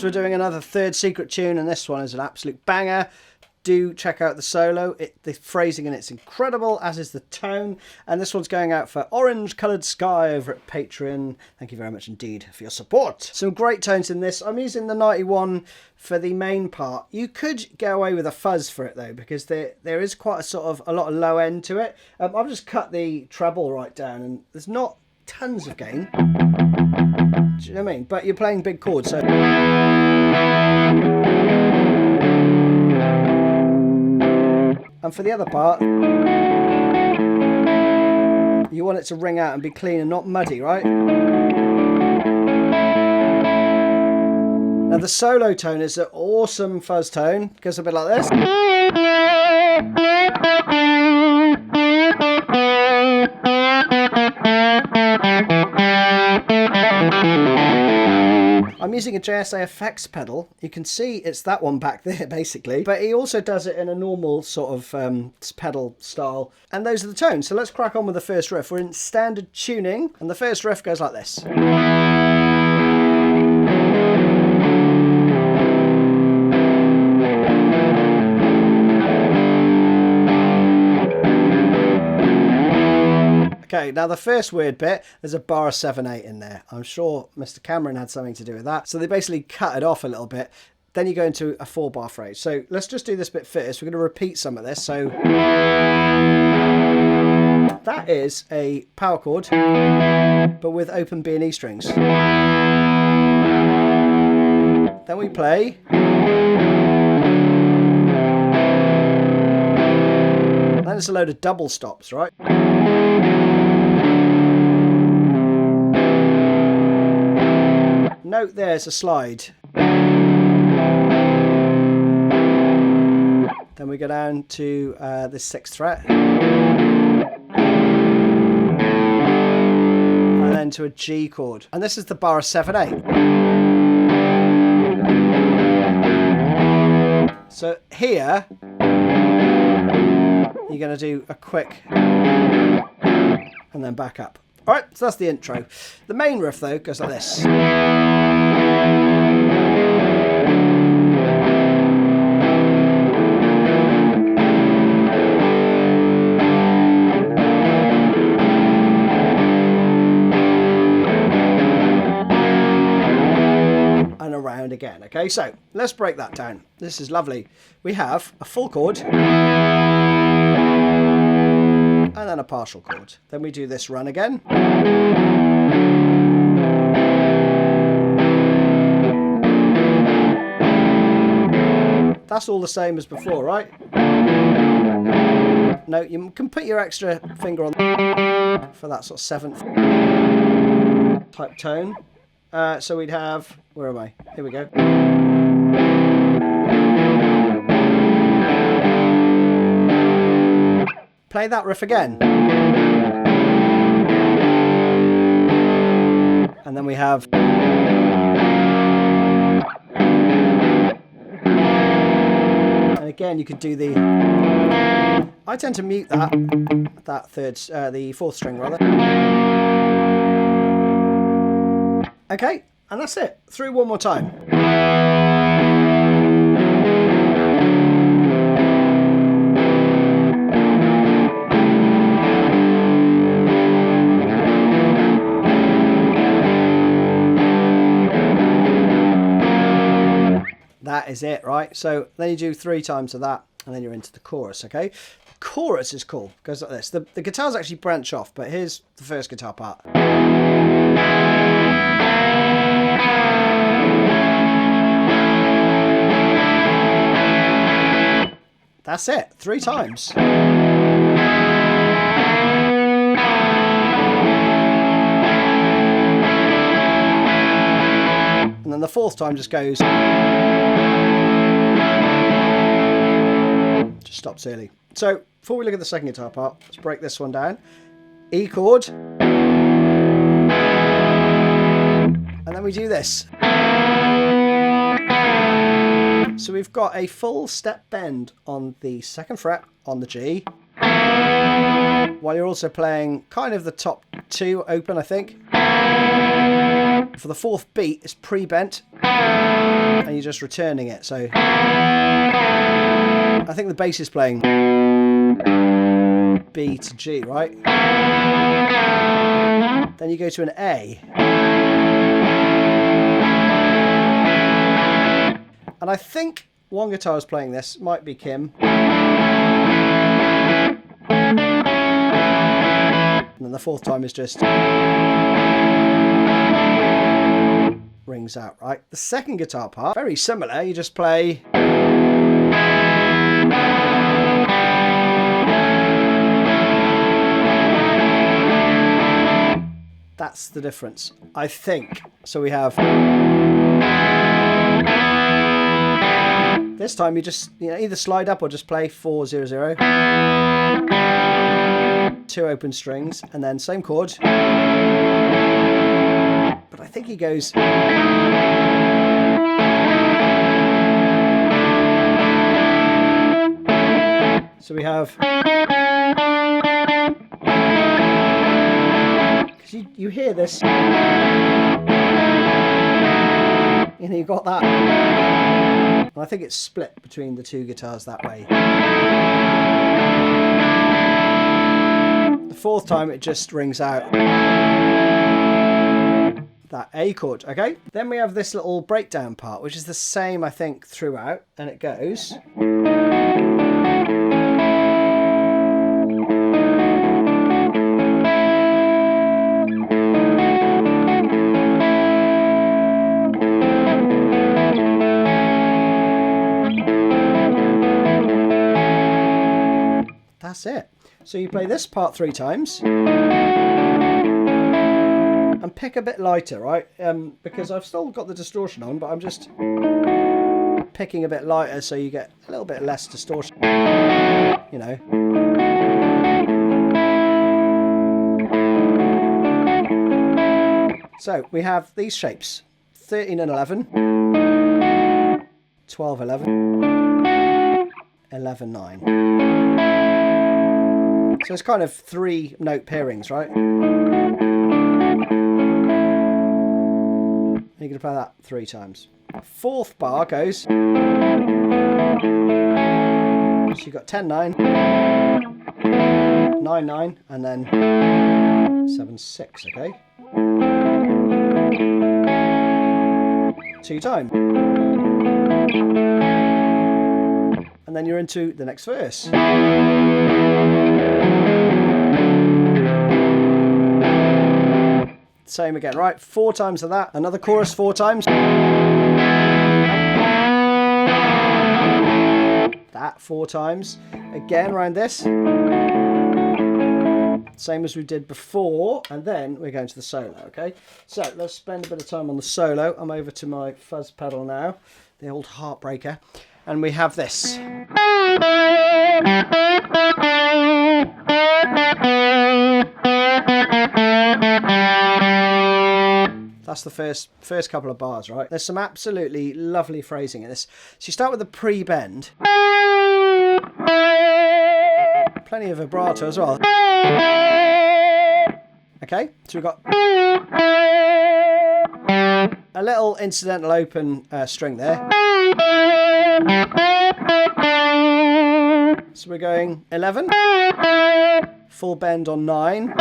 we're doing another third secret tune, and this one is an absolute banger. Do check out the solo. The phrasing in it's incredible, as is the tone. And this one's going out for OrangeColoredSky over at Patreon. Thank you very much indeed for your support. Some great tones in this. I'm using the 91 for the main part. You could get away with a fuzz for it though, because there is quite a lot of low end to it. I've just cut the treble right down, and there's not tons of gain. Do you know what I mean? But you're playing big chords, so... And for the other part, you want it to ring out and be clean and not muddy, right? Now the solo tone is an awesome fuzz tone. It goes a bit like this. I'm using a JSA effects pedal. You can see it's that one back there, basically. But he also does it in a normal sort of pedal style. And those are the tones. So let's crack on with the first riff. We're in standard tuning. And the first riff goes like this. Okay, now the first weird bit, there's a bar of 7/8 in there. I'm sure Mr. Cameron had something to do with that. So they basically cut it off a little bit. Then you go into a 4-bar phrase. So let's just do this bit first. We're going to repeat some of this. So that is a power chord, but with open B and E strings. Then we play. Then it's a load of double stops, right? Note there's a slide. Then we go down to the 6th fret. And then to a G chord. And this is the bar of 7/8. So here, you're going to do a quick and then back up. Alright, so that's the intro. The main riff though goes like this. And around again. Okay, so let's break that down. This is lovely. We have a full chord. And then a partial chord. Then we do this run again. That's all the same as before, right? No, you can put your extra finger on for that sort of 7th type tone. So we'd have, where am I? Here we go. Play that riff again. And then we have... And again, you could do the... I tend to mute that the 4th string rather. Okay, and that's it. Through one more time. That is it, right? So then you do 3 times of that, and then you're into the chorus, okay? The chorus is cool. It goes like this. The guitars actually branch off, but here's the first guitar part. That's it. 3 times. And then the 4th time just goes... Just stops early. So, before we look at the second guitar part, let's break this one down. E chord. And then we do this. So we've got a full step bend on the 2nd fret on the G, while you're also playing kind of the top 2 open, I think. For the 4th beat, it's pre-bent. And and you're just returning it. So I think the bass is playing B to G, right? Then you go to an A. And I think one guitar is playing this, might be Kim. And then the fourth time is just rings out, right? The second guitar part, very similar, you just play. That's the difference, I think. So we have. This time you just, either slide up or just play 4-0-0. 2 open strings, and then same chord. But I think he goes. So we have. Because you hear this. You got that. And I think it's split between the two guitars that way. The fourth time it just rings out that A chord, okay? Then we have this little breakdown part, which is the same, I think, throughout, and it goes. That's it. So you play this part 3 times and pick a bit lighter, right? Because I've still got the distortion on, but I'm just picking a bit lighter so you get a little bit less distortion, So we have these shapes, 13 and 11, 12, 11, 11, 9. So it's kind of 3 note pairings, right? You're going to play that 3 times. Fourth bar goes. So you've got 10-9, 9-9, and then 7-6, okay? 2 times. And then you're into the next verse. Same again, right? 4 times of that. Another chorus 4 times. That 4 times. Again, around this. Same as we did before. And then we're going to the solo, okay? So let's spend a bit of time on the solo. I'm over to my fuzz pedal now. The old heartbreaker. And we have this. That's the first couple of bars, right? There's some absolutely lovely phrasing in this. So you start with the pre-bend. Plenty of vibrato as well. Okay, so we've got a little incidental open string there. So we're going 11, full bend on 9,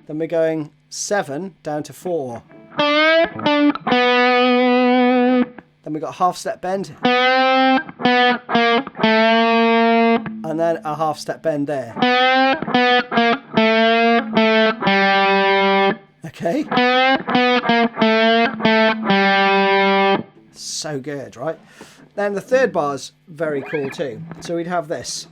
then we're going 7 down to 4, then we got a half step bend, and then a half step bend there. Okay. So good, right? Then the third bar's very cool too. So we'd have this.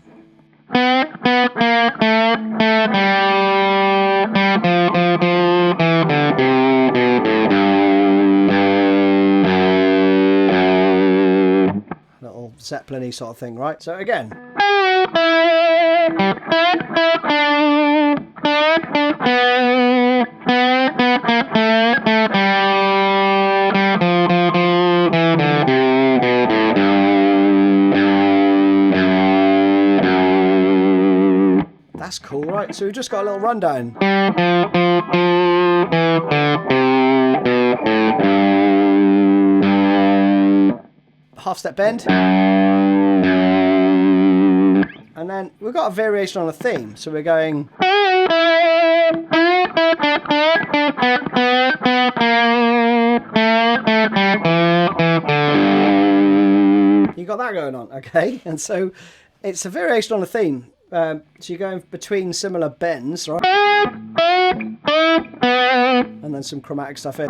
Little Zeppelin-y sort of thing, right? So again. That's cool, right? So we've just got a little rundown. half step bend. And then we've got a variation on a theme. So we're going... You got that going on, okay? And so it's a variation on a theme. So you're going between similar bends, right? And then some chromatic stuff in.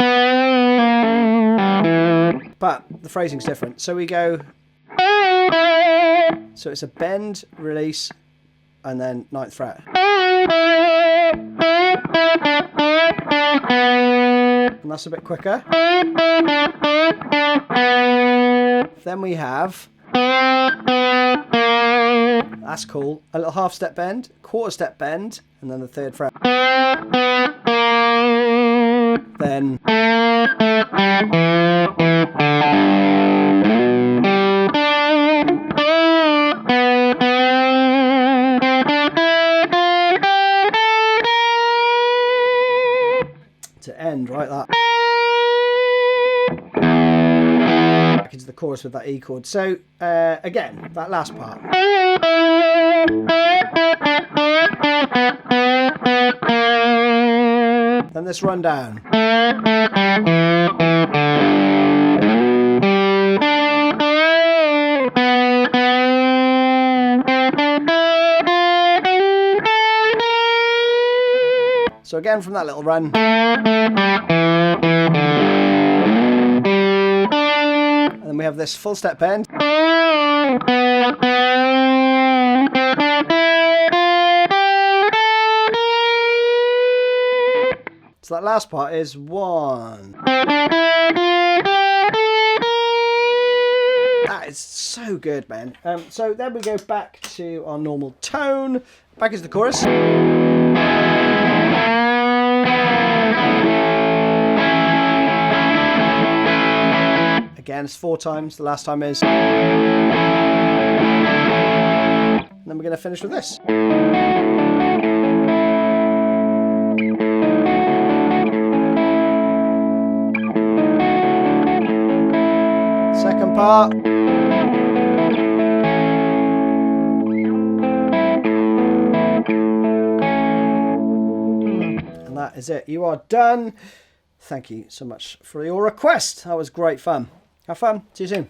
But the phrasing's different. So we go... So it's a bend, release, and then 9th fret. And that's a bit quicker. Then we have... That's cool. A little half step bend, quarter step bend, and then the 3rd fret. Then... to end right that back into the chorus with that E chord. So again, that last part. Then this run down. So again from that little run. And then we have this full step bend. So that last part is 1. That is so good, man. So then we go back to our normal tone. Back into the chorus. Again, it's 4 times. The last time is... And then we're going to finish with this. Second part. And that is it. You are done. Thank you so much for your request. That was great fun. Have fun. See you soon.